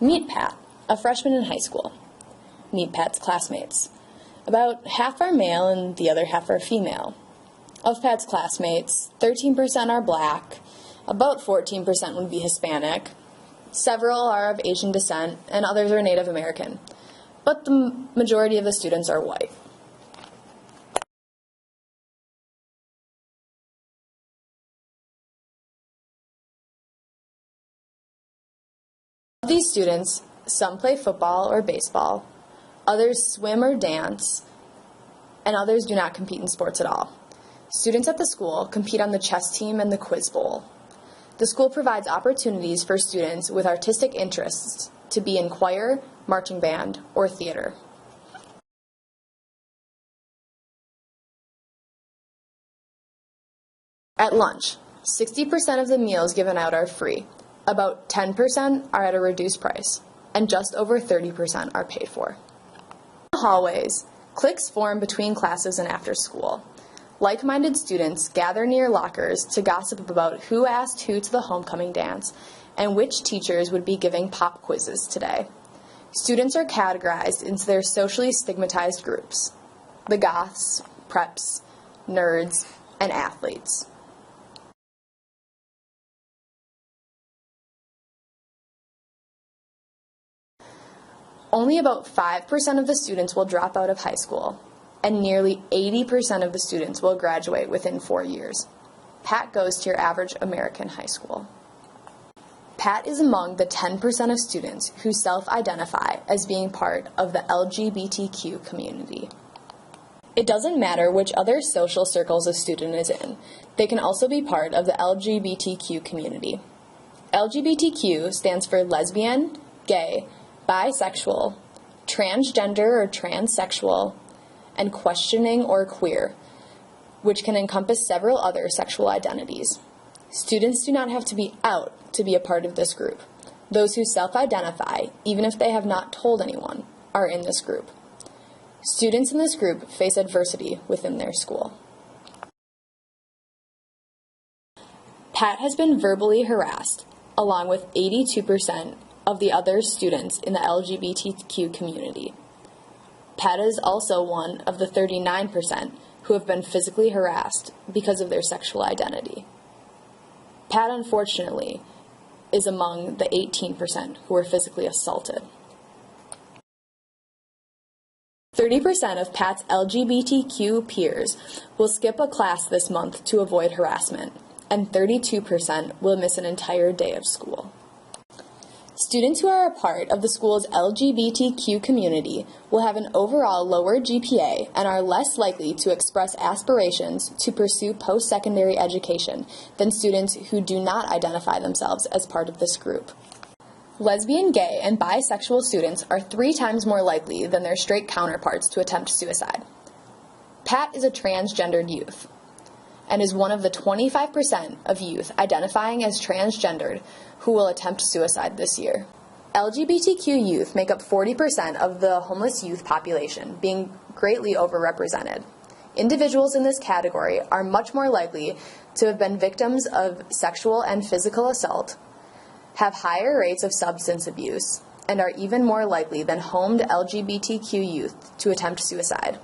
Meet Pat, a freshman in high school. Meet Pat's classmates. About half are male and the other half are female. Of Pat's classmates, 13% are black, about 14% would be Hispanic, several are of Asian descent, and others are Native American, but the majority of the students are white. Of these students, some play football or baseball, others swim or dance, and others do not compete in sports at all. Students at the school compete on the chess team and the quiz bowl. The school provides opportunities for students with artistic interests to be in choir, marching band, or theater. At lunch, 60% of the meals given out are free. About 10% are at a reduced price, and just over 30% are paid for. In the hallways, cliques form between classes and after school. Like-minded students gather near lockers to gossip about who asked who to the homecoming dance and which teachers would be giving pop quizzes today. Students are categorized into their socially stigmatized groups: the goths, preps, nerds, and athletes. Only about 5% of the students will drop out of high school, and nearly 80% of the students will graduate within 4 years. Pat goes to your average American high school. Pat is among the 10% of students who self-identify as being part of the LGBTQ community. It doesn't matter which other social circles a student is in, they can also be part of the LGBTQ community. LGBTQ stands for lesbian, gay, bisexual, transgender or transsexual, and questioning or queer, which can encompass several other sexual identities. Students do not have to be out to be a part of this group. Those who self-identify, even if they have not told anyone, are in this group. Students in this group face adversity within their school. Pat has been verbally harassed, along with 82% of the other students in the LGBTQ community. Pat is also one of the 39% who have been physically harassed because of their sexual identity. Pat, unfortunately, is among the 18% who were physically assaulted. 30% of Pat's LGBTQ peers will skip a class this month to avoid harassment, and 32% will miss an entire day of school. Students who are a part of the school's LGBTQ community will have an overall lower GPA and are less likely to express aspirations to pursue post-secondary education than students who do not identify themselves as part of this group. Lesbian, gay, and bisexual students are 3 times more likely than their straight counterparts to attempt suicide. Pat is a transgendered youth and is one of the 25% of youth identifying as transgendered who will attempt suicide this year. LGBTQ youth make up 40% of the homeless youth population, being greatly overrepresented. Individuals in this category are much more likely to have been victims of sexual and physical assault, have higher rates of substance abuse, and are even more likely than homed LGBTQ youth to attempt suicide.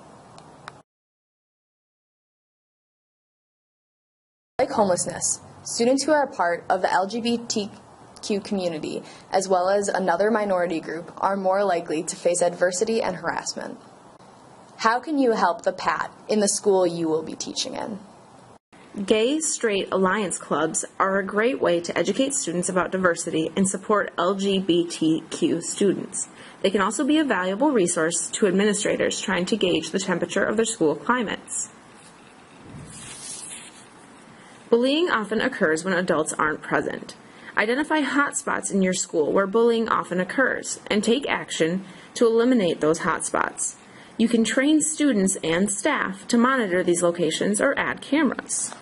Like homelessness, students who are a part of the LGBTQ community, as well as another minority group, are more likely to face adversity and harassment. How can you help the Pat in the school you will be teaching in? Gay Straight Alliance clubs are a great way to educate students about diversity and support LGBTQ students. They can also be a valuable resource to administrators trying to gauge the temperature of their school climates. Bullying often occurs when adults aren't present. Identify hotspots in your school where bullying often occurs and take action to eliminate those hotspots. You can train students and staff to monitor these locations or add cameras.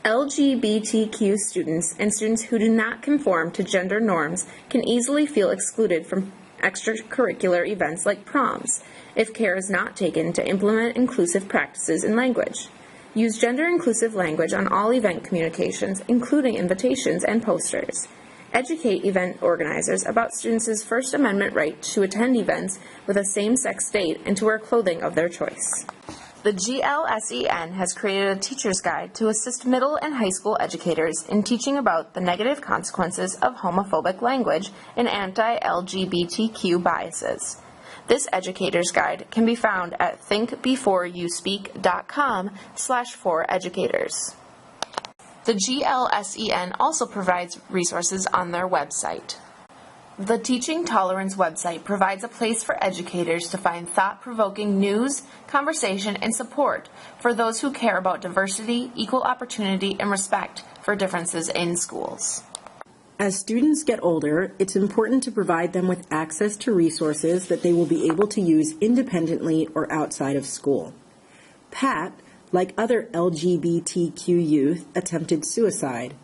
LGBTQ students and students who do not conform to gender norms can easily feel excluded from extracurricular events like proms if care is not taken to implement inclusive practices in language. Use gender-inclusive language on all event communications, including invitations and posters. Educate event organizers about students' First Amendment right to attend events with a same-sex date and to wear clothing of their choice. The GLSEN has created a teacher's guide to assist middle and high school educators in teaching about the negative consequences of homophobic language and anti-LGBTQ biases. This educator's guide can be found at thinkbeforeyouspeak.com/foreducators. The GLSEN also provides resources on their website. The Teaching Tolerance website provides a place for educators to find thought-provoking news, conversation, and support for those who care about diversity, equal opportunity, and respect for differences in schools. As students get older, it's important to provide them with access to resources that they will be able to use independently or outside of school. Pat, like other LGBTQ youth, attempted suicide.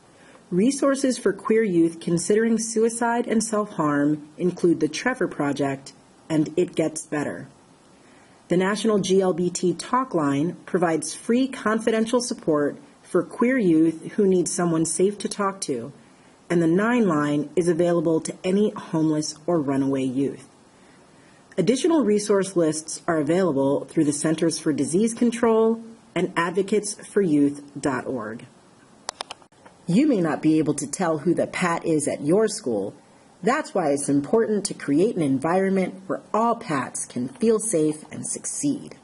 Resources for queer youth considering suicide and self-harm include the Trevor Project and It Gets Better. The National GLBT Talk Line provides free confidential support for queer youth who need someone safe to talk to, and the 9 line is available to any homeless or runaway youth. Additional resource lists are available through the Centers for Disease Control and advocatesforyouth.org. You may not be able to tell who the Pat is at your school. That's why it's important to create an environment where all Pats can feel safe and succeed.